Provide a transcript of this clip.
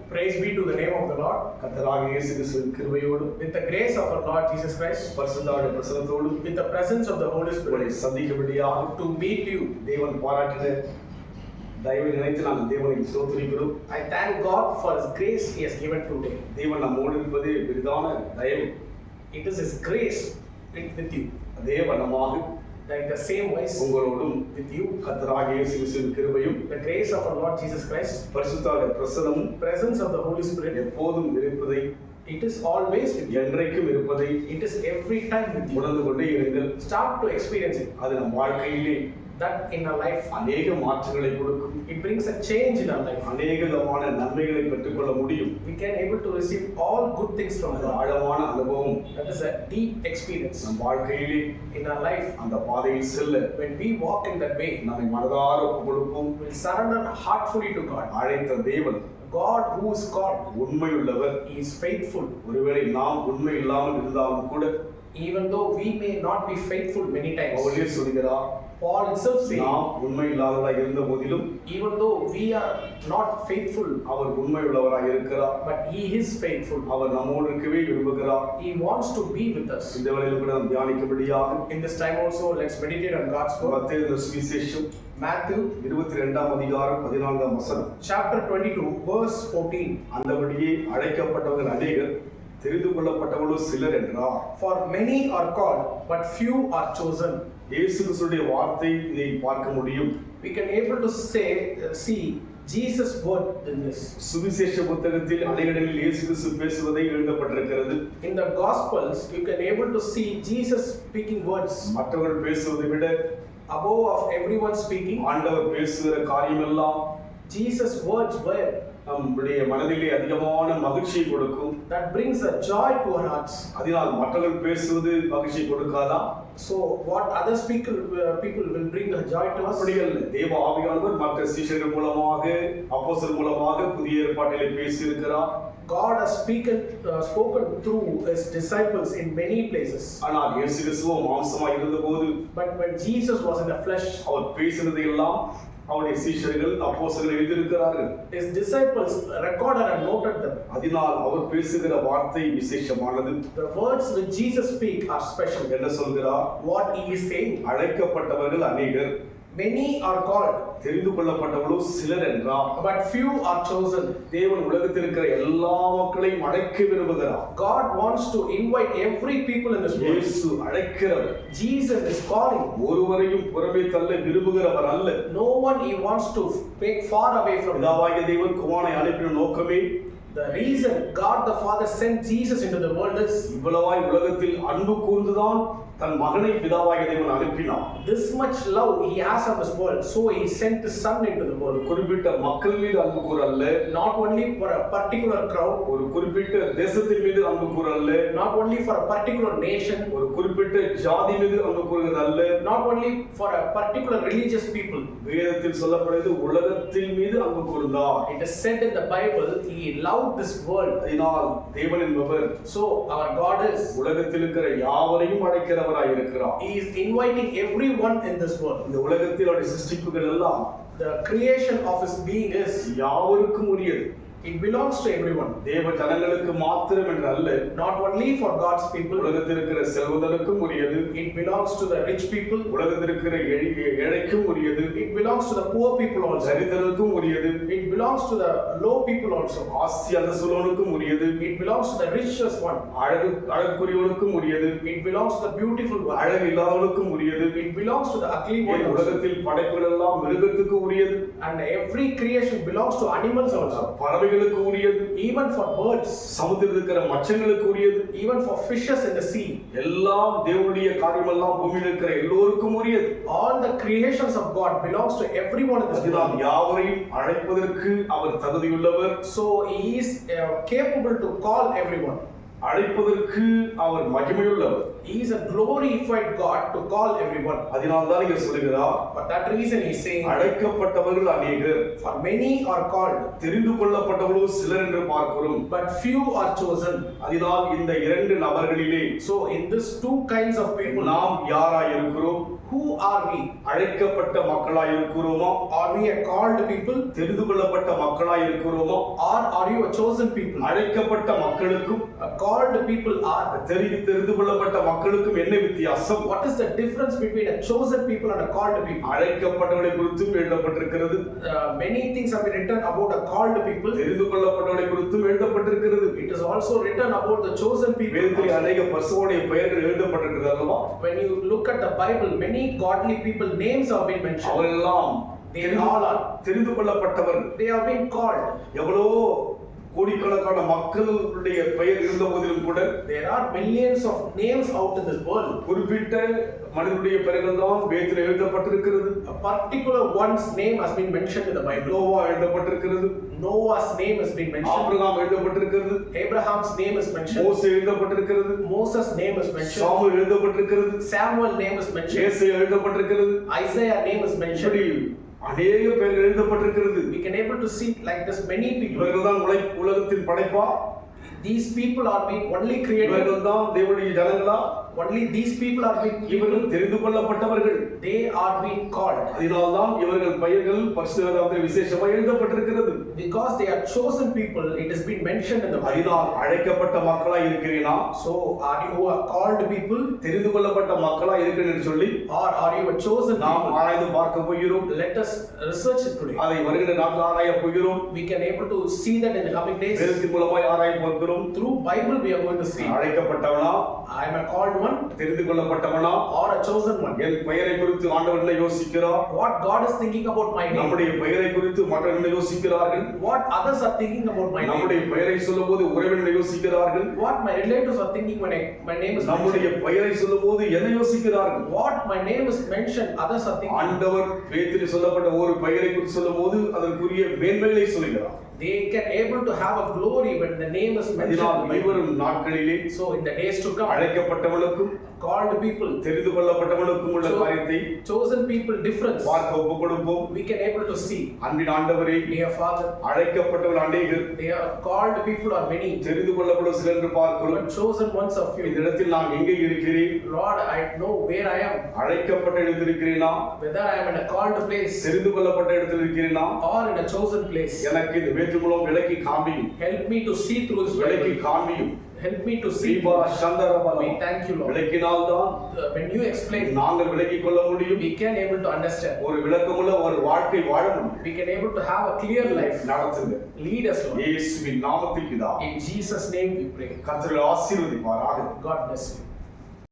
Praise be to the name of the Lord. கர்த்தராகிய இயேசு கிறிஸ்துவின் கிருபையோடும் With the grace of our Lord Jesus Christ, பரிசுத்தாவின் பிரசன்னத்தோடும் with the presence of the Holy உங்களை Spirit, சந்திக்கும்படியாக to meet you. தேவன் பாராட்டின தயவை நினைத்து நாங்கள் தேவனை ஸ்தோத்திரிக்கிறோம். I thank God for His grace He has given today. தேவன் நம்மோடு இருப்பதே பெரிதான தயவு. It is His grace with you. அதே வண்ணமாக Like the same wise உங்களோடும் with you, கர்த்தராகிய இயேசு கிறிஸ்துவின் கிருபையும் the grace of our Lord Jesus Christ, பரிசுத்தாவின் பிரசன்னமும் presence of the Holy Spirit, எப்போதும் இருப்பதை, it is always with you. என்றைக்கும் இருப்பதை It is every time with you. உணர்ந்து கொண்டே இருங்கள். Start to experience it. அது நம் வாழ்க்கையிலே That in our life, அநேக மாற்றங்களை கொடுக்கும். it brings a change in our life. அநேக விதமான நன்மைகளை பெற்றுக்கொள்ள முடியும். We can able to receive all good things from அது God. ஆழமான அனுபவம் That is a deep experience நம் வாழ்க்கையிலே in our life. அந்த பாதையில் செல்ல When we walk in that way, நம்மை மனதார ஒப்புக்கொடுப்போம். we will surrender heartfully to God. அழைத்த தேவன் God who is called, உண்மையுள்ளவர். He is faithful. ஒருவேளை நாம் உண்மை இல்லாமல் இருந்தாலும் கூட Even though we may not be faithful many times. அவரே சொல்கிறார், Paul himself says, நாம் உண்மை இல்லாதவராய் இருந்த போதிலும் even though we are not faithful, அவர் உண்மை உள்ளவராய் இருக்கிறார். but He is faithful. அவர் நம்மோடு இருக்கவே விரும்புகிறார். He wants to be with us. இந்த வேளையில் கூட நாம் தியானிக்கும்படியாக In this time also, let's meditate on God's word. மத்தேயு சுவிசேஷம் Matthew 22ஆம் அதிகாரம் 14ஆம் வசனம். chapter 22, verse 14. அந்தபடியே அழைக்கப்பட்டவர்கள் அநேகர், தெரிந்து கொள்ளப்பட்டவர்களோ சிலர் என்றார். For many are called, but few are chosen. இயேசு கிறிஸ்துவின் வார்த்தை இதை பார்க்க முடியும். We can able to see Jesus' word in this. சுவிசேஷ புத்தகத்தில் அநேக இடங்களில் இயேசு கிறிஸ்து பேசுவதை எழுதப்பட்டிருக்கிறது. In the Gospels, you can able to see Jesus speaking words. மற்றவர்கள் பேசுவதை விட Above of everyone speaking, ஆண்டவர் பேசுகிற காரியமெல்லாம் Jesus' words were நம்முடைய மனதிலே அதிகமான மகிழ்ச்சியை கொடுக்கும். that brings a joy to our hearts. அதனால் மற்றவர்கள் பேசுவது மகிழ்ச்சி கொடுக்காதா? So what other people will bring a joy to us? அப்படியல்ல. தேவ ஆவியானவர் மற்ற சீஷர்கள் மூலமாக, அப்போஸ்தலர் மூலமாக புதிய ஏற்பாட்டிலே பேசியிருக்கிறார். God has spoken through His disciples in many places. ஆனால் இயேசு கிறிஸ்து மாம்சமாய் இருந்தபோது But when Jesus was in the flesh, அவர் பேசினதை எல்லாம் அவருடைய சீஷர்கள் அப்போஸ்தலர்கள் எழுதியிருக்கிறார்கள். His disciples recorded and noted them. அதனால் அவர் பேசுகிற வார்த்தை விசேஷமானது. The words which Jesus speak are special. என்ன சொல்கிறார்? What He is saying, அழைக்கப்பட்டவர்கள் அநேகர், many are called, தெரிந்து கொள்ளப்பட்டவர்களோ சிலர் என்றார். but few are chosen. தேவன் உலகத்தில் இருக்கிற எல்லா மக்களையும் அழைக்க விரும்புகிறார். God wants to invite every people in this world. இயேசு அழைக்கிறவர். Jesus is calling. ஒருவரையும் புறமே தள்ள விரும்புகிறவர் அல்ல. No one He wants to make far away from Him. பிதாவாகிய தேவன் குமாரனை அனுப்பின நோக்கமே, The reason God the Father sent Jesus into the world is இவ்வளவாய் உலகத்தில் அன்பு கூர்ந்துதான் தன் மகனை பிதாவாகிய தேவன் அனுப்பினார். this much love He has on this world, so He sent His Son into the world. குறிப்பிட்ட மக்கள் மீது அன்பு கூற அல்ல, Not only for a particular crowd, ஒரு குறிப்பிட்ட தேசத்தின் மீது அன்பு கூற அல்ல, not only for a particular nation, ஒரு குறிப்பிட்ட ஜாதி மீது அன்பு கூறுகிறது அல்ல, not only for a particular religious people. வேதத்தில் சொல்லப்படுகிறது உலகத்தின் மீது அன்பு கூர்ந்தார். It is said in the Bible, He loved this world. அதனால் தேவன் என்பவர் So our God is, உலகத்தில் இருக்கிற யாவரையும் அழைக்கிறவராய் இருக்கிறார். He is inviting everyone in this world. இந்த உலகத்தில் அவருடைய சிருஷ்டிப்புகள் எல்லாம் The creation of His being is, யாவருக்கும் உரியது. it belongs to everyone. தேவ ஜனங்களுக்கு மாத்திரம் என்று அல்ல, Not only for God's people, உலகத்தில் இருக்கிற செல்வந்தனுக்கும் உரியது, it belongs to the rich people, உலகத்தில் இருக்கிற ஏழைக்கும் உரியது, it belongs to the poor people also, தரித்திரனுக்கும் உரியது, it belongs to the low people also, ஆஸ்தி அந்தஸ்துள்ளவனுக்கும் உரியது, it belongs to the richest one, அழகுக்குரியவனுக்கும் உரியது, it belongs to the beautiful one, அழகு இல்லாதவனுக்கும் உரியது, it belongs to the ugly one also. உலகத்தில் படைப்புகள் எல்லாம் மிருகத்துக்கு உரியது, And every creation belongs to animals also, பறவைகளுக்கு உரியது, even for birds, சமுத்திரத்தில் இருக்கிற மச்சங்களுக்கு உரியது, even for fishes in the sea. எல்லாம் தேவனுடைய காரியமெல்லாம் பூமியில் இருக்கிற எல்லோருக்கும் உரியது. All the creations of God belongs to everyone in this அதனால் world. யாவரையும் அழைப்பதற்கு அவர் தகுதியுள்ளவர். So He is capable to call everyone. அழைப்பதற்கு அவர் மகிமையுள்ளவர். He is a glorified God to call everyone. அதனால் தான் இங்க சொல்கிறார், For that reason He is saying, அழைக்கப்பட்டவர்கள் அநேகர், for many are called, தெரிந்து கொள்ளப்பட்டவர்களோ சிலர் என்று பார்க்கிறோம். but few are chosen. அதனால் இந்த இரண்டு நபர்களிலே So in this two kinds of people, நாம் யாராய் இருக்கிறோம்? who are we? அழைக்கப்பட்ட மக்களாய் இருக்கிறோமா? Are we a called people? தெரிந்து கொள்ளப்பட்ட மக்களாய் இருக்கிறோமா? Or are you a chosen people? அழைக்கப்பட்ட மக்களுக்கும் A called people are. தெரிந்து கொள்ளப்பட்ட மக்களுக்கும் என்ன வித்தியாசம்? What is the difference between a chosen people and a called people? அழைக்கப்பட்டவர்களை குறித்தும் எழுதப்பட்டிருக்கிறது. Many things have been written about a called people. தெரிந்து கொள்ளப்பட்டவர்களை குறித்தும் எழுதப்பட்டிருக்கிறது. It is also written about the chosen people. வேதத்தில் அநேக பரிசுத்தவான்களுடைய பெயர்கள் எழுதப்பட்டிருக்கிறது அல்லவா? When you look at the Bible, many godly people names have been mentioned. அவரெல்லாம் They all are. தெரிந்து கொள்ளப்பட்டவர்கள். They have been called. எவ்வளோ கோடிக்கணக்கான மக்களுடைய பெயர் இருந்த போதிலும் கூட There are millions of names out in this world. குறிப்பிட்ட மனிதனுடைய பெயர்கள் தான் வேதத்தில் எழுதப்பட்டிருக்கிறது. A particular one's name has been mentioned in the Bible. Noah எழுதப்பட்டிருக்கிறது. Noah's name has been mentioned. Abraham எழுதப்பட்டிருக்கிறது. Abraham's name is mentioned. மோசே எழுதப்பட்டிருக்கிறது. Moses' name is mentioned. Samuel எழுதப்பட்டிருக்கிறது. Samuel name is mentioned. ஏசாயா எழுதப்பட்டிருக்கிறது. Isaiah name is mentioned. இப்படி அநேக பெயர்கள் எழுதப்பட்டிருக்கிறது. We can able to see like this many people. இவர்கள் தான் உலகத்தின் படைப்பா? These people are being only created. இவர்கள் தான் தேவனுடைய ஜனங்களா? Only these people are being இவர்கள் தெரிந்து கொள்ளப்பட்டவர்கள். They are being called. அதனால்தான் இவர்கள் பெயர்கள் பரிசுத்த வேதாகமத்தில் விசேஷமாக எழுதப்பட்டிருக்கிறது. Because they are chosen people, it has been mentioned in the Bible. அதனால் அழைக்கப்பட்ட மக்களாய் இருக்கிறீனா? So are you a called people? தெரிந்து கொள்ளப்பட்ட மக்களாய் இருக்கிறேன் என்று சொல்லி Or are you a chosen நாம் people? ஆராய்ந்து பார்க்க போகிறோம். Let us research it today. அதை வருகிற நாட்கள் ஆராய போகிறோம். We can able to see that in the coming days. வேதத்தின் மூலமாய் ஆராய போகிறோம். Through Bible we are going to see. அழைக்கப்பட்டவனா? I am a called one. தெரிந்து கொள்ளப்பட்டவனா? Or a chosen one. என் பெயரை குறித்து ஆண்டவர் என்ன யோசிக்கிறார்? What God is thinking about my name. நம்முடைய பெயரை குறித்து மற்றவர்கள் என்ன யோசிக்கிறார்கள்? What others are thinking about my name. நம்முடைய பெயரை சொல்லும்போது உறவினர்கள் என்ன யோசிக்கிறார்கள்? What my relatives are thinking when my name is நம்முடைய mentioned. பெயரை சொல்லும்போது என்ன யோசிக்கிறார்கள்? What my name is mentioned, others are thinking. ஆண்டவர் வேதத்தில் சொல்லப்பட்ட ஒரு பெயரை குறித்து சொல்லும்போது அதற்குரிய மேன்மைகளை சொல்கிறார். They can able to have a glory when the name is mentioned. அதனால் இவரும் நாட்களிலே So in the days to come, அழைக்கப்பட்டவனுக்கும் called people, தெரிந்து கொள்ளப்பட்டவனுக்கும் உள்ள காரியத்தை chosen people difference, பார்க்க ஒப்புக் கொடுப்போம். we can able to see. அன்பின் ஆண்டவரே, Dear Father, அழைக்கப்பட்டவர்கள் அநேகர், they are called people are many, தெரிந்து கொள்ளப்படும் சிலர் என்று பார்க்கிறோம். but chosen ones are few. இந்த இடத்தில் நான் எங்கே இருக்கிறேன்? Lord, I know where I am. அழைக்கப்பட்ட இடத்தில் இருக்கிறேனா? Whether I am in a called place தெரிந்து கொள்ளப்பட்ட இடத்தில் இருக்கிறேனா? or in a chosen place. எனக்கு இந்த வேற்று மூலம் விளக்கி காண்பியும். Help me to see through His விளக்கி Bible. காண்பியும். Help me to see. Deepa சந்தரபலம். We thank you, Lord. விளக்கினால்தான் When you explain, நாங்கள் விளக்கிக் கொள்ள முடியும். we can able to understand. ஒரு விளக்கமுள்ள ஒரு வாழ்க்கை வாழ முடியும். We can able to have a clear life. நடத்துங்க. Lead us, Lord. இயேசுவின் நாமத்தில் பிதாவே. In Jesus' name we pray. கர்த்தர் ஆசீர்வதிப்பாராக. God bless you.